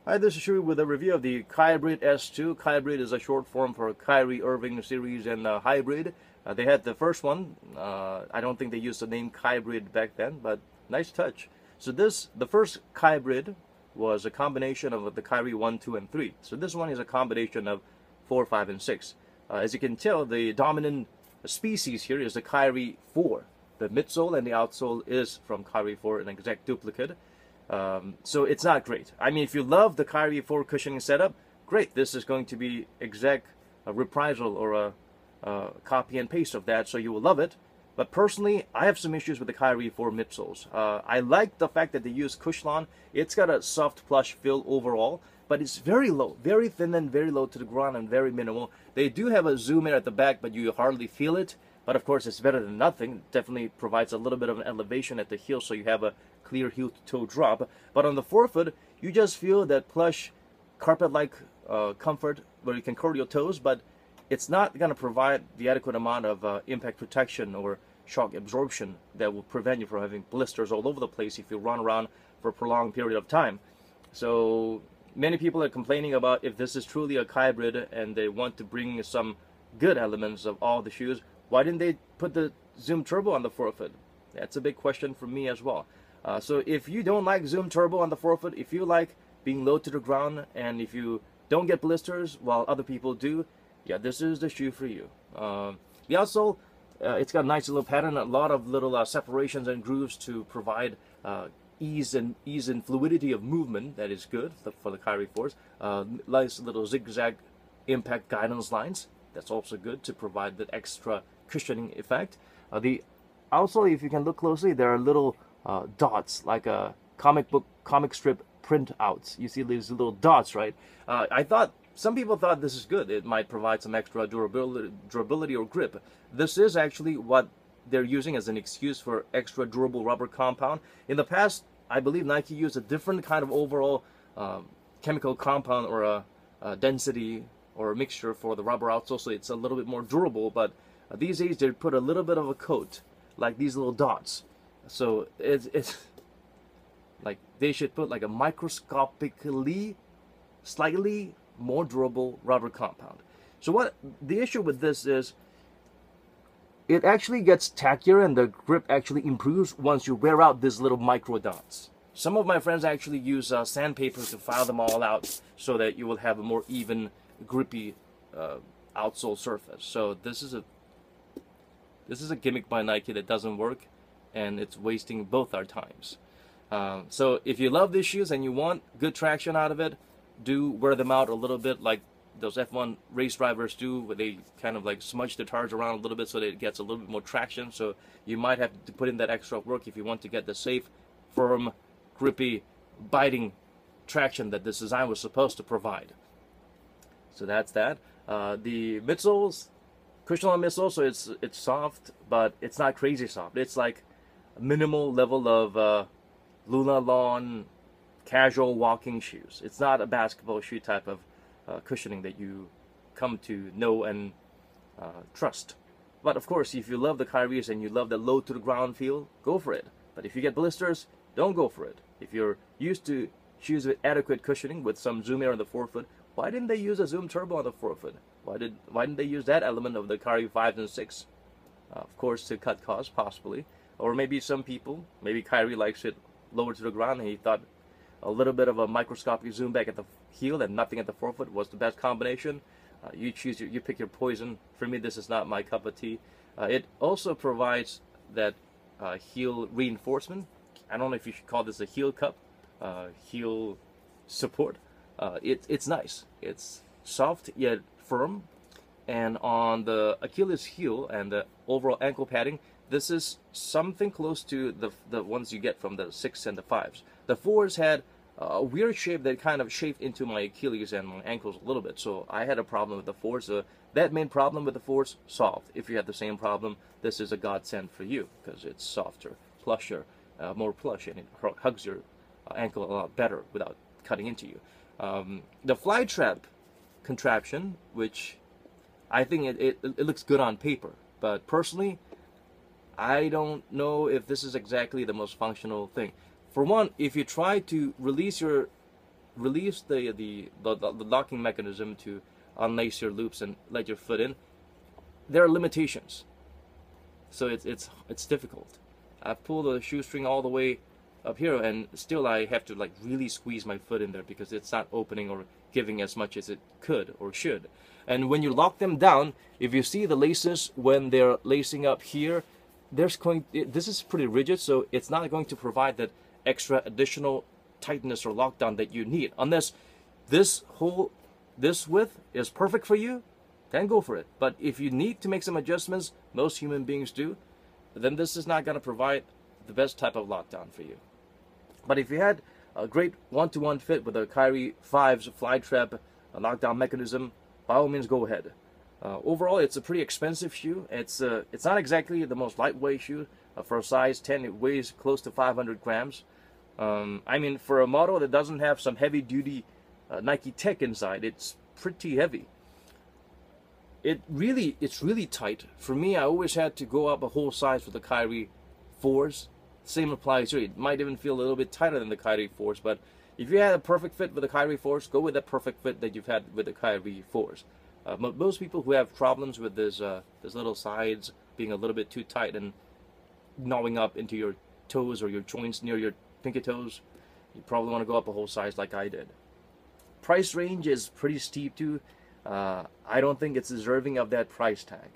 Hi, this is Shui with a review of the Kybrid S2. Kybrid is a short form for Kyrie Irving series and hybrid. They had the first one. I don't think they used the name Kybrid back then, but nice touch. So the first Kybrid was a combination of the Kyrie 1, 2, and 3. So this one is a combination of 4, 5, and 6. As you can tell, the dominant species here is the Kyrie 4. The midsole and the outsole is from Kyrie 4, an exact duplicate. So it's not great. I mean, if you love the Kyrie 4 cushioning setup, great. This is going to be exact reprisal or a copy and paste of that, so you will love it. But personally, I have some issues with the Kyrie 4 midsoles. I like the fact that they use Cushlon. It's got a soft plush feel overall, but it's very low, very thin and very low to the ground and very minimal. They do have a zoom in at the back, but you hardly feel it. But of course, it's better than nothing. It definitely provides a little bit of an elevation at the heel, so you have a clear heel-to-toe drop. But on the forefoot, you just feel that plush, carpet-like comfort where you can curl your toes, but it's not going to provide the adequate amount of impact protection or shock absorption that will prevent you from having blisters all over the place if you run around for a prolonged period of time. So many people are complaining about if this is truly a hybrid and they want to bring some good elements of all the shoes. Why didn't they put the Zoom Turbo on the forefoot? That's a big question for me as well. So if you don't like Zoom Turbo on the forefoot, if you like being low to the ground, and if you don't get blisters while other people do, yeah, this is the shoe for you. The outsole, it's got a nice little pattern, a lot of little separations and grooves to provide ease and fluidity of movement. That is good for the Kyrie 4s. Nice little zigzag impact guidance lines. That's also good to provide that extra cushioning effect. The outsole, if you can look closely, there are little dots, like a comic strip printouts. You see these little dots, right? Some people thought this is good. It might provide some extra durability or grip. This is actually what they're using as an excuse for extra durable rubber compound. In the past, I believe Nike used a different kind of overall chemical compound or a density or a mixture for the rubber outsole, so it's a little bit more durable. But these days they put a little bit of a coat, like these little dots. So it's like they should put like a microscopically, slightly more durable rubber compound. So what the issue with this is, it actually gets tackier and the grip actually improves once you wear out these little micro dots. Some of my friends actually use sandpaper to file them all out so that you will have a more even, grippy outsole surface. So this is a gimmick by Nike that doesn't work, and it's wasting both our times. So if you love these shoes and you want good traction out of it, do wear them out a little bit like those F1 race drivers do, where they kind of like smudge the tires around a little bit so that it gets a little bit more traction. So you might have to put in that extra work if you want to get the safe, firm, grippy, biting traction that this design was supposed to provide. So that's that. The midsoles, Cushlon midsole, so it's soft, but it's not crazy soft. It's like a minimal level of Luna Lawn casual walking shoes. It's not a basketball shoe type of cushioning that you come to know and trust. But of course, if you love the Kyries and you love the low to the ground feel, go for it. But if you get blisters, don't go for it. If you're used to shoes with adequate cushioning with some zoom air on the forefoot, why didn't they use a Zoom Turbo on the forefoot? Why didn't they use that element of the Kyrie 5s and 6? Of course, to cut costs, possibly. Or maybe some people, maybe Kyrie likes it lower to the ground and he thought a little bit of a microscopic zoom back at the heel and nothing at the forefoot was the best combination. You pick your poison. For me, this is not my cup of tea. It also provides that heel reinforcement. I don't know if you should call this a heel cup, heel support. It's nice. It's soft yet firm. And on the Achilles heel and the overall ankle padding, this is something close to the ones you get from the 6 and the 5s. The 4s had a weird shape that kind of shaped into my Achilles and my ankles a little bit, so I had a problem with the 4s. That main problem with the 4s solved. If you have the same problem, this is a godsend for you because it's softer, plusher, more plush, and it hugs your ankle a lot better without cutting into you. The fly trap contraption, which I think it looks good on paper, but personally, I don't know if this is exactly the most functional thing. For one, if you try to release your release the locking mechanism to unlace your loops and let your foot in, there are limitations. So it's difficult. I've pulled the shoestring all the way up here, and still I have to like really squeeze my foot in there because it's not opening or giving as much as it could or should. And when you lock them down, if you see the laces when they're lacing up here, this is pretty rigid, so it's not going to provide that extra additional tightness or lockdown that you need. Unless this width is perfect for you, then go for it. But if you need to make some adjustments, most human beings do, then this is not going to provide the best type of lockdown for you. But if you had a great one-to-one fit with a Kyrie 5's fly trap lockdown mechanism, by all means go ahead. Overall, it's a pretty expensive shoe. It's not exactly the most lightweight shoe. For a size 10, it weighs close to 500 grams. I mean, for a model that doesn't have some heavy-duty Nike tech inside, it's pretty heavy. It's really tight. For me, I always had to go up a whole size for the Kyrie 4s. Same applies here. It might even feel a little bit tighter than the Kyrie 4s, but if you had a perfect fit with the Kyrie 4s, go with that perfect fit that you've had with the Kyrie 4s. Most people who have problems with this little sides being a little bit too tight and gnawing up into your toes or your joints near your pinky toes, you probably want to go up a whole size like I did. Price range is pretty steep too. I don't think it's deserving of that price tag.